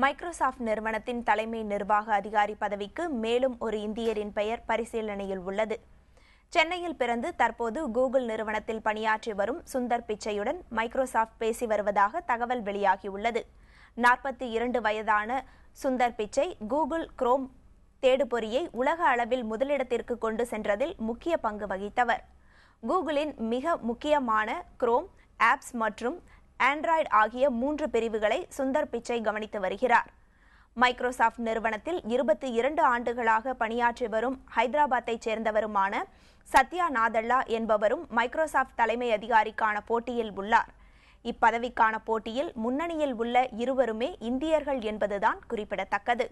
Microsoft நிறுவனத்தின் தலைமை நிர்வாக அதிகாரி பதவிக்கு மேலும் ஒரு இந்தியரின் பெயர் பரிசீலனையில் உள்ளது. சென்னையில் பிறந்து தற்போது கூகுள் நிறுவனத்தில் பணியாற்றி வரும் சுந்தர் பிச்சையுடன் மைக்ரோசாஃப்ட் பேசி வருவதாக தகவல் வெளியாகியுள்ளது. 42 வயதான சுந்தர் பிச்சை கூகுள் குரோம் தேடுபொறியை உலக அளவில் முதலிடத்திற்கு கொண்டு சென்றதில் முக்கிய பங்கு வகித்தவர். கூகுளின் மிக முக்கியமான குரோம், ஆப்ஸ் மற்றும் ஆண்ட்ராய்டு ஆகிய 3 பிரிவுகளை சுந்தர் பிச்சை கவனித்து வருகிறார். மைக்ரோசாஃப்ட் நிறுவனத்தில் 22 ஆண்டுகளாக பணியாற்றி வரும் ஹைதராபாத்தைச் சேர்ந்தவருமான சத்யா நாதல்லா என்பவரும் மைக்ரோசாஃப்ட் தலைமை அதிகாரிக்கான போட்டியில் உள்ளார். இப்பதவிக்கான போட்டியில் முன்னணியில் உள்ள இருவருமே இந்தியர்கள் என்பதுதான் குறிப்பிடத்தக்கது.